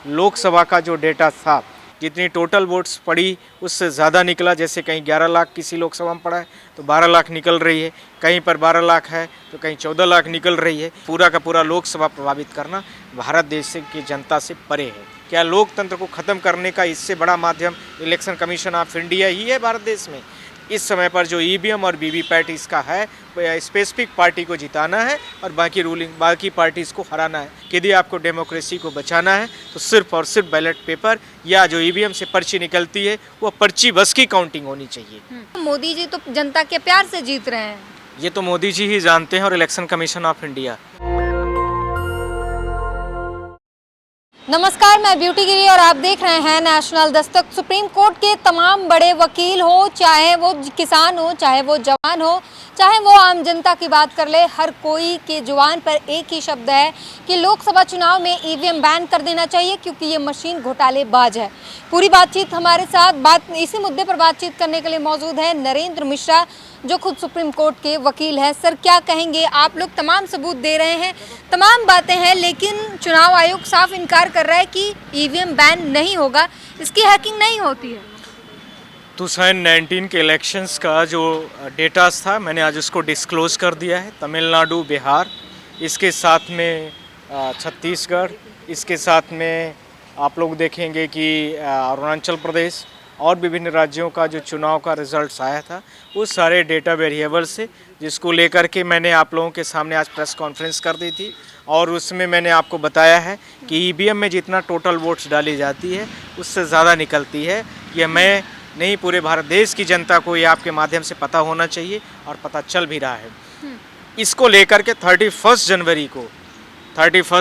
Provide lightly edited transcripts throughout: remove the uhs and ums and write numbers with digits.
लोकसभा का जो डेटा था, जितनी टोटल वोट्स पड़ी उससे ज़्यादा निकला। जैसे कहीं 11 लाख किसी लोकसभा में पड़ा है तो 12 लाख निकल रही है, कहीं पर 12 लाख है तो कहीं 14 लाख निकल रही है। पूरा का पूरा लोकसभा प्रभावित करना भारत देश की जनता से परे है। क्या लोकतंत्र को ख़त्म करने का इससे बड़ा माध्यम इलेक्शन कमीशन ऑफ इंडिया ही है भारत देश में? इस समय पर जो ईवीएम और वीवीपैट इसका है, स्पेसिफिक पार्टी को जिताना है और बाकी पार्टीज़ को हराना है। यदि आपको डेमोक्रेसी को बचाना है तो सिर्फ और सिर्फ बैलेट पेपर या जो ईवीएम से पर्ची निकलती है वो पर्ची बस की काउंटिंग होनी चाहिए। मोदी जी तो जनता के प्यार से जीत रहे हैं। ये तो मोदी जी ही जानते हैं और इलेक्शन कमीशन ऑफ इंडिया। नमस्कार, मैं ब्यूटी गिरी और आप देख रहे हैं नेशनल दस्तक। सुप्रीम कोर्ट के तमाम बड़े वकील हो, चाहे वो किसान हो, चाहे वो जवान हो, चाहे वो आम जनता की बात कर ले, हर कोई के जुबान पर एक ही शब्द है कि लोकसभा चुनाव में ईवीएम बैन कर देना चाहिए क्योंकि ये मशीन घोटालेबाज है। पूरी बातचीत हमारे साथ इसी मुद्दे पर बातचीत करने के लिए मौजूद है नरेंद्र मिश्रा, जो खुद सुप्रीम कोर्ट के वकील हैं। सर, क्या कहेंगे? आप लोग तमाम सबूत दे रहे हैं, तमाम बातें हैं, लेकिन चुनाव आयोग साफ इनकार कर रहा है कि ईवीएम बैन नहीं होगा, इसकी हैकिंग नहीं होती है। 2019 के इलेक्शंस का जो डेटा था, मैंने आज उसको डिस्क्लोज कर दिया है। तमिलनाडु, बिहार, इसके साथ में छत्तीसगढ़, इसके साथ में आप लोग देखेंगे कि अरुणाचल प्रदेश और विभिन्न राज्यों का जो चुनाव का रिजल्ट्स आया था, उस सारे डेटा वेरिएबल से, जिसको लेकर के मैंने आप लोगों के सामने आज प्रेस कॉन्फ्रेंस कर दी थी और उसमें मैंने आपको बताया है कि ईवीएम में जितना टोटल वोट्स डाली जाती है उससे ज़्यादा निकलती है। यह मैं नहीं, पूरे भारत देश की जनता को ये आपके माध्यम से पता होना चाहिए और पता चल भी रहा है। इसको लेकर के 31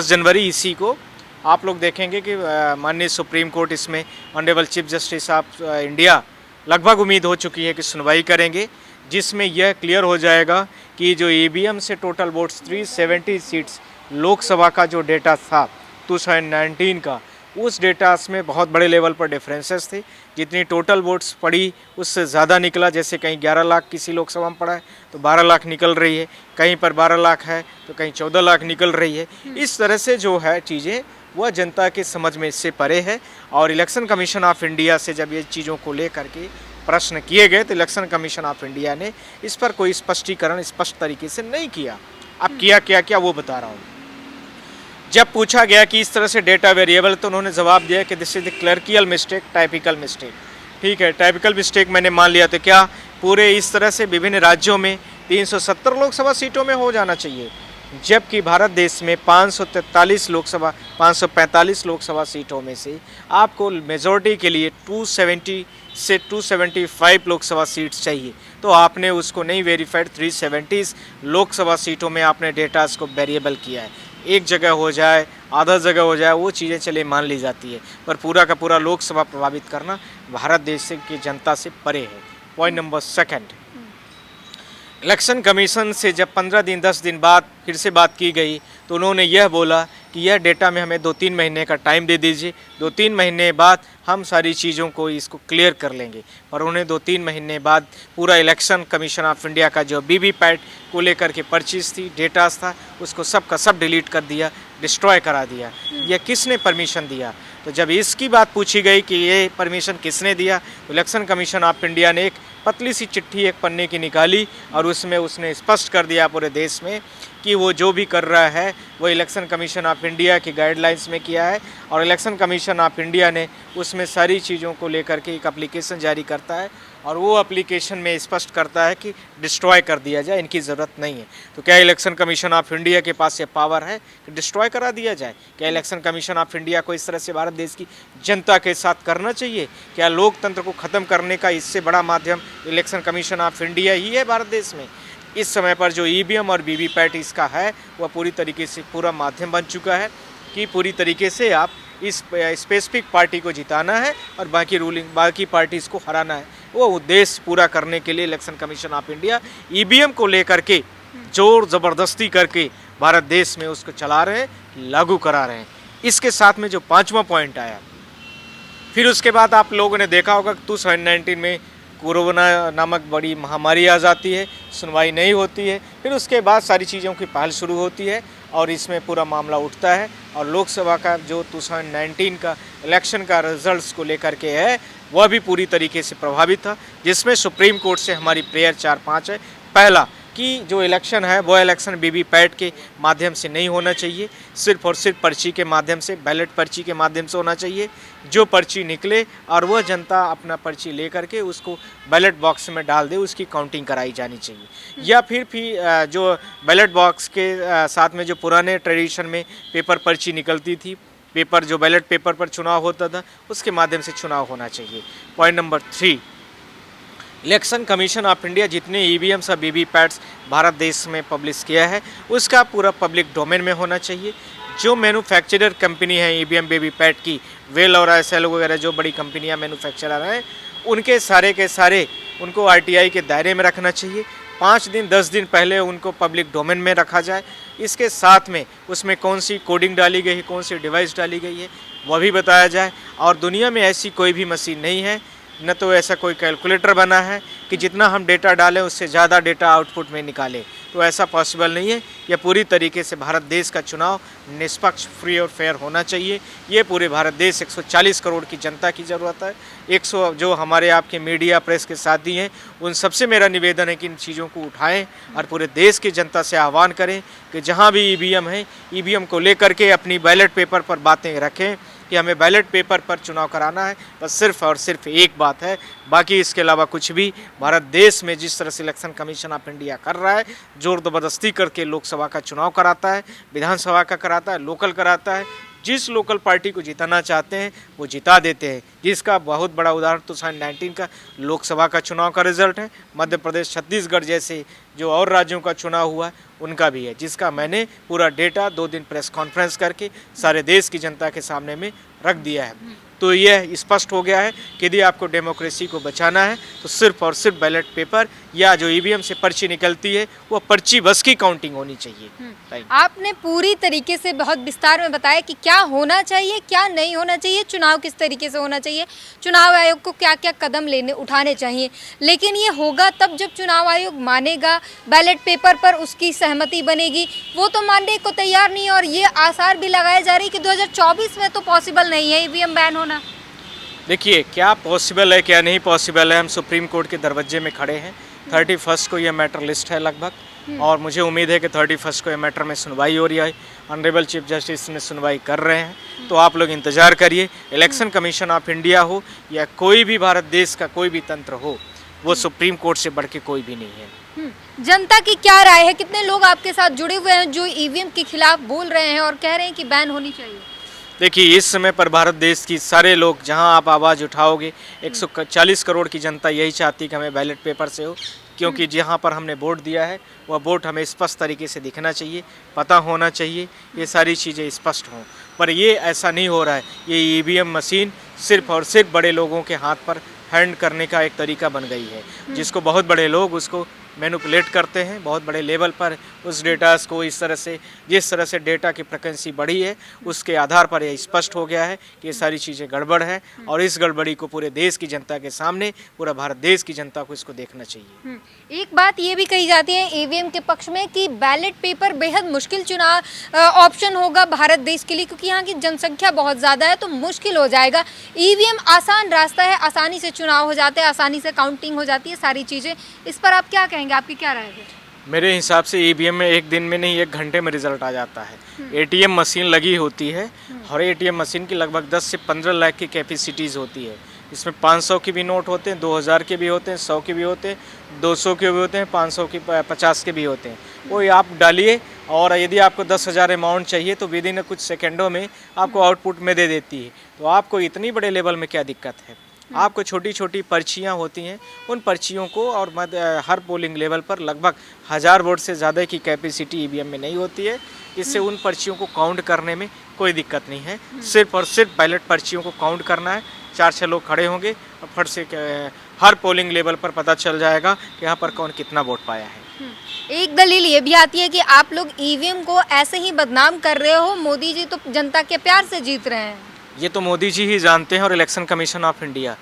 जनवरी इसी को आप लोग देखेंगे कि माननीय सुप्रीम कोर्ट इसमें honourable chief justice of India लगभग उम्मीद हो चुकी है कि सुनवाई करेंगे, जिसमें यह क्लियर हो जाएगा कि जो ईवीएम से टोटल वोट्स 370 सीट्स लोकसभा का जो डेटा था 2019 का, उस डेटा में बहुत बड़े लेवल पर डिफरेंसेस थे। जितनी टोटल वोट्स पड़ी उससे ज़्यादा निकला। जैसे कहीं 11 लाख किसी लोकसभा में पड़ा है तो 12 लाख निकल रही है, कहीं पर 12 लाख है तो कहीं 14 लाख निकल रही है। इस तरह से जो है चीज़ें वह जनता के समझ में इससे परे है। और इलेक्शन कमीशन ऑफ इंडिया से जब ये चीज़ों को लेकर के प्रश्न किए गए तो इलेक्शन कमीशन ऑफ इंडिया ने इस पर कोई स्पष्टीकरण स्पष्ट तरीके से नहीं किया। अब किया क्या वो बता रहा हूँ। जब पूछा गया कि इस तरह से डेटा वेरिएबल, तो उन्होंने जवाब दिया कि this is the clerical mistake, typical mistake. ठीक है, टाइपिकल मिस्टेक मैंने मान लिया, तो क्या पूरे इस तरह से विभिन्न राज्यों में 370 लोकसभा सीटों में हो जाना चाहिए, जबकि भारत देश में 545 लोकसभा सीटों में से आपको मेजॉरिटी के लिए 270 से 275 लोकसभा सीट्स चाहिए। तो आपने उसको नहीं वेरीफाइड, 370 लोकसभा सीटों में आपने डेटास को वेरिएबल किया है। एक जगह हो जाए, आधा जगह हो जाए, वो चीज़ें चले मान ली जाती है, पर पूरा का पूरा लोकसभा प्रभावित करना भारत देश की जनता से परे है। Point number second, election commission से जब 15 दिन 10 दिन बाद फिर से बात की गई तो उन्होंने यह बोला कि यह डेटा में हमें 2-3 महीने का टाइम दे दीजिए, 2-3 महीने बाद हम सारी चीज़ों को इसको क्लियर कर लेंगे। पर उन्हें 2-3 महीने बाद पूरा इलेक्शन कमीशन ऑफ इंडिया का जो वीवीपैट को लेकर के पर्चीज थी, डेटास था, उसको सब का सब डिलीट कर दिया, डिस्ट्रॉय करा दिया। यह किसने परमिशन दिया? तो जब इसकी बात पूछी गई कि ये परमिशन किसने दिया, तो इलेक्शन कमीशन ऑफ इंडिया ने एक पतली सी चिट्ठी एक पन्ने की निकाली और उसमें उसने स्पष्ट कर दिया पूरे देश में कि वो जो भी कर रहा है वो इलेक्शन कमीशन ऑफ इंडिया की गाइडलाइंस में किया है। और इलेक्शन कमीशन ऑफ इंडिया ने उसमें सारी चीज़ों को लेकर के एक एप्लीकेशन जारी करता है और वो एप्लीकेशन में स्पष्ट करता है कि डिस्ट्रॉय कर दिया जाए, इनकी ज़रूरत नहीं है। तो क्या इलेक्शन कमीशन ऑफ इंडिया के पास ये पावर है कि डिस्ट्रॉय करा दिया जाए? क्या इलेक्शन कमीशन ऑफ इंडिया को इस तरह से भारत देश की जनता के साथ करना चाहिए? क्या लोकतंत्र को ख़त्म करने का इससे बड़ा माध्यम इलेक्शन कमीशन ऑफ इंडिया ही है भारत देश में? इस समय पर जो ईवीएम और वीवीपैट इसका है वह पूरी तरीके से पूरा माध्यम बन चुका है कि पूरी तरीके से आप इस स्पेसिफिक पार्टी को जिताना है और बाकी पार्टीज़ को हराना है। वो उद्देश्य पूरा करने के लिए election commission of India EVM को लेकर के जोर ज़बरदस्ती करके भारत देश में उसको चला रहे हैं, लागू करा रहे हैं। इसके साथ में जो 5वां पॉइंट आया, फिर उसके बाद आप लोगों ने देखा होगा कि 2019 में कोरोना नामक बड़ी महामारी आ जाती है, सुनवाई नहीं होती है, फिर उसके बाद सारी चीज़ों की पहल शुरू होती है और इसमें पूरा मामला उठता है। और लोकसभा का जो 2019 का इलेक्शन का रिजल्ट्स को लेकर के है वह भी पूरी तरीके से प्रभावित था, जिसमें सुप्रीम कोर्ट से हमारी प्रेयर 4-5 है। पहला कि जो इलेक्शन है वो इलेक्शन वीवीपैट के माध्यम से नहीं होना चाहिए, सिर्फ और सिर्फ पर्ची के माध्यम से, बैलेट पर्ची के माध्यम से होना चाहिए। जो पर्ची निकले और वह जनता अपना पर्ची ले करके उसको बैलेट बॉक्स में डाल दे, उसकी काउंटिंग कराई जानी चाहिए। या फिर जो बैलेट बॉक्स के साथ में जो पुराने ट्रेडिशन में पेपर पर्ची निकलती थी, पेपर जो बैलेट पेपर पर चुनाव होता था, उसके माध्यम से चुनाव होना चाहिए। Point number 3, election commission of India जितने ईवीएम्स और वीवीपैट्स भारत देश में पब्लिश किया है उसका पूरा पब्लिक डोमेन में होना चाहिए। जो मैन्युफैक्चरर कंपनी है ईवीएम वीवीपैट की, वेल और एसएल वगैरह जो बड़ी कंपनियां मैन्युफैक्चरर हैं, उनके सारे के सारे उनको आरटीआई के दायरे में रखना चाहिए। 5 दिन 10 दिन पहले उनको पब्लिक डोमेन में रखा जाए। इसके साथ में उसमें कौन सी कोडिंग डाली गई है, कौन सी डिवाइस डाली गई है, वह भी बताया जाए। और दुनिया में ऐसी कोई भी मशीन नहीं है, न तो ऐसा कोई कैलकुलेटर बना है कि जितना हम डेटा डालें उससे ज़्यादा डेटा आउटपुट में निकालें, तो ऐसा पॉसिबल नहीं है। यह पूरी तरीके से भारत देश का चुनाव निष्पक्ष, फ्री और फेयर होना चाहिए। ये पूरे भारत देश 140 करोड़ की जनता की ज़रूरत है। 100 जो हमारे आपके मीडिया प्रेस के साथी हैं, उन सबसे मेरा निवेदन है कि इन चीज़ों को उठाएं और पूरे देश की जनता से आह्वान करें कि जहाँ भी ईवीएम है, ईवीएम को लेकर के अपनी बैलेट पेपर पर बातें रखें कि हमें बैलेट पेपर पर चुनाव कराना है। बस सिर्फ और सिर्फ एक बात है, बाकी इसके अलावा कुछ भी भारत देश में जिस तरह से इलेक्शन कमीशन ऑफ इंडिया कर रहा है, जोर ज़बरदस्ती करके लोकसभा का चुनाव कराता है, विधानसभा का कराता है, लोकल कराता है। जिस लोकल पार्टी को जिताना चाहते हैं वो जिता देते हैं, जिसका बहुत बड़ा उदाहरण 2019 का लोकसभा का चुनाव का रिजल्ट है। मध्य प्रदेश, छत्तीसगढ़ जैसे जो और राज्यों का चुनाव हुआ उनका भी है, जिसका मैंने पूरा डेटा 2 दिन प्रेस कॉन्फ्रेंस करके सारे देश की जनता के सामने में रख दिया है। तो यह स्पष्ट हो गया है कि यदि आपको डेमोक्रेसी को बचाना है तो सिर्फ और सिर्फ बैलेट पेपर या जो ईवीएम से पर्ची निकलती है वो पर्ची बस की काउंटिंग होनी चाहिए। आपने पूरी तरीके से बहुत विस्तार में बताया कि क्या होना चाहिए, क्या नहीं होना चाहिए, चुनाव किस तरीके से होना चाहिए, चुनाव आयोग को क्या क्या कदम उठाने चाहिए। लेकिन ये होगा तब जब चुनाव आयोग मानेगा, बैलेट पेपर पर उसकी सहमति बनेगी। वो तो मानने को तैयार नहीं, और ये आसार भी लगाए जा रही कि 2024 में तो पॉसिबल नहीं है ईवीएम बैन होना। देखिए क्या पॉसिबल है क्या नहीं पॉसिबल है, हम सुप्रीम कोर्ट के दरवाजे में खड़े हैं। 31 को ये मैटर लिस्ट है लगभग, और मुझे उम्मीद है कि 31 को ये मैटर में सुनवाई हो रही है। ऑनरेबल चीफ जस्टिस में सुनवाई कर रहे हैं, तो आप लोग इंतज़ार करिए। इलेक्शन कमीशन ऑफ इंडिया हो या कोई भी भारत देश का कोई भी तंत्र हो, वो सुप्रीम कोर्ट से बढ़ के कोई भी नहीं है। जनता की क्या राय है? कितने लोग आपके साथ जुड़े हुए हैं जो ईवीएम के खिलाफ बोल रहे हैं और कह रहे हैं कि बैन होनी चाहिए? देखिए इस समय पर भारत देश की सारे लोग, जहां आप आवाज़ उठाओगे, 140 करोड़ की जनता यही चाहती कि हमें बैलेट पेपर से हो, क्योंकि जहां पर हमने वोट दिया है वह वोट हमें स्पष्ट तरीके से दिखना चाहिए, पता होना चाहिए, ये सारी चीज़ें स्पष्ट हों। पर ये ऐसा नहीं हो रहा है। ये ईवीएम मशीन सिर्फ और सिर्फ बड़े लोगों के हाथ पर हैंड करने का एक तरीका बन गई है, जिसको बहुत बड़े लोग उसको मैनिपुलेट करते हैं बहुत बड़े लेवल पर। उस डेटा को इस तरह से, जिस तरह से डेटा की फ्रिक्वेंसी बढ़ी है, उसके आधार पर यह स्पष्ट हो गया है कि ये सारी चीज़ें गड़बड़ है, और इस गड़बड़ी को पूरे देश की जनता के सामने, पूरा भारत देश की जनता को इसको देखना चाहिए। एक बात ये भी कही जाती है ईवीएम के पक्ष में कि बैलेट पेपर बेहद मुश्किल चुनाव ऑप्शन होगा भारत देश के लिए, क्योंकि यहाँ की जनसंख्या बहुत ज़्यादा है, तो मुश्किल हो जाएगा। ईवीएम आसान रास्ता है, आसानी से चुनाव हो जाते हैं, आसानी से काउंटिंग हो जाती है, सारी चीज़ें। इस पर आप क्या कहेंगे, आपकी क्या राय है? मेरे हिसाब से ईवीएम में एक दिन में नहीं 1 घंटे में रिजल्ट आ जाता है। एटीएम मशीन लगी होती है, और एटीएम मशीन की लगभग 10 से 15 लाख की कैपेसिटीज़ होती है। इसमें 500 के भी नोट होते हैं, 2000 के भी होते हैं, 100 के भी होते हैं, 200 के भी होते हैं, 500 के 50 के भी होते हैं। वो आप डालिए, और यदि आपको 10,000 अमाउंट चाहिए तो विदिन कुछ सेकेंडों में आपको आउटपुट में दे देती है। तो आपको इतनी बड़े लेवल में क्या दिक्कत है? आपको छोटी छोटी पर्चियाँ होती हैं, उन पर्चियों को, और हर पोलिंग लेवल पर लगभग 1000 वोट से ज़्यादा की कैपेसिटी ईवीएम में नहीं होती है। इससे उन पर्चियों को काउंट करने में कोई दिक्कत नहीं है। सिर्फ और सिर्फ बैलेट पर्चियों को काउंट करना है। 4-6 लोग खड़े होंगे और फट से हर पोलिंग लेवल पर पता चल जाएगा कि यहाँ पर कौन कितना वोट पाया है। एक दलील ये भी आती है कि आप लोग ईवीएम को ऐसे ही बदनाम कर रहे हो, मोदी जी तो जनता के प्यार से जीत रहे हैं। ये तो मोदी जी ही जानते हैं, और इलेक्शन कमीशन ऑफ इंडिया,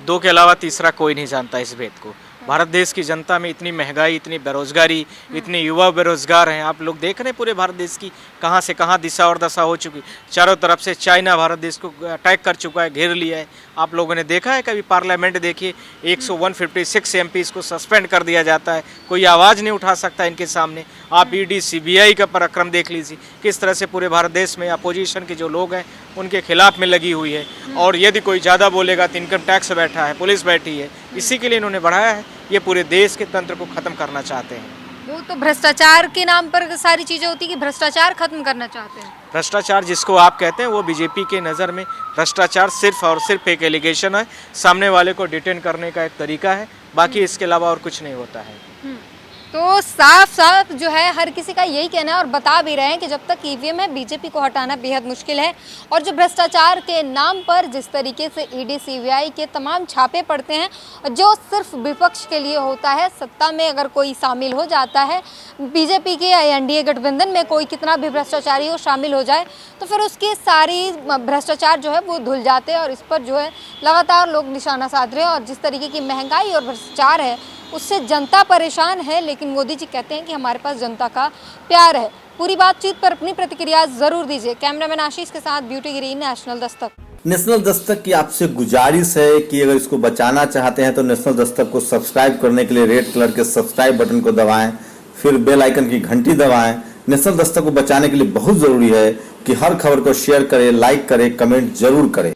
2 के अलावा तीसरा कोई नहीं जानता इस भेद को। भारत देश की जनता में इतनी महंगाई, इतनी बेरोजगारी, इतने युवा बेरोजगार हैं। आप लोग देख रहे हैं पूरे भारत देश की कहाँ से कहाँ दिशा और दशा हो चुकी। चारों तरफ से चाइना भारत देश को अटैक कर चुका है, घेर लिया है। आप लोगों ने देखा है कभी पार्लियामेंट देखिए 156 एमपीज़ को सस्पेंड कर दिया जाता है, कोई आवाज़ नहीं उठा सकता इनके सामने। आप ईडी सीबीआई का पराक्रम देख लीजिए किस तरह से पूरे भारत देश में अपोजिशन के जो लोग हैं उनके खिलाफ में लगी हुई है। और यदि कोई ज़्यादा बोलेगा तो इनकम टैक्स बैठा है, पुलिस बैठी है, इसी के लिए इन्होंने बढ़ाया है। ये पूरे देश के तंत्र को खत्म करना चाहते हैं। वो तो भ्रष्टाचार के नाम पर सारी चीजें होती कि भ्रष्टाचार खत्म करना चाहते हैं। भ्रष्टाचार जिसको आप कहते हैं वो बीजेपी के नज़र में भ्रष्टाचार सिर्फ और सिर्फ एक एलिगेशन है, सामने वाले को डिटेन करने का एक तरीका है, बाकी इसके अलावा और कुछ नहीं होता है। तो साफ साफ जो है हर किसी का यही कहना है और बता भी रहे हैं कि जब तक ईवीएम है बीजेपी को हटाना बेहद मुश्किल है। और जो भ्रष्टाचार के नाम पर जिस तरीके से ईडी सीबीआई के तमाम छापे पड़ते हैं जो सिर्फ विपक्ष के लिए होता है, सत्ता में अगर कोई शामिल हो जाता है, बीजेपी के एनडीए गठबंधन में कोई कितना भी भ्रष्टाचारी हो शामिल हो जाए तो फिर उसकी सारी भ्रष्टाचार जो है वो धुल जाते हैं और इस पर जो है लगातार लोग निशाना साध रहे हैं। और जिस तरीके की महंगाई और भ्रष्टाचार है उससे जनता परेशान है, लेकिन मोदी जी कहते हैं कि हमारे पास जनता का प्यार है। पूरी बातचीत पर अपनी प्रतिक्रिया जरूर दीजिए। कैमरामैन आशीष के साथ ब्यूटी गिरी, नेशनल दस्तक। नेशनल दस्तक की आपसे गुजारिश है कि अगर इसको बचाना चाहते हैं तो नेशनल दस्तक को सब्सक्राइब करने के लिए रेड कलर के सब्सक्राइब बटन को दबाएं, फिर बेल आइकन की घंटी दबाएं। नेशनल दस्तक को बचाने के लिए बहुत जरूरी है कि हर खबर को शेयर करें, लाइक करें, कमेंट जरूर करें।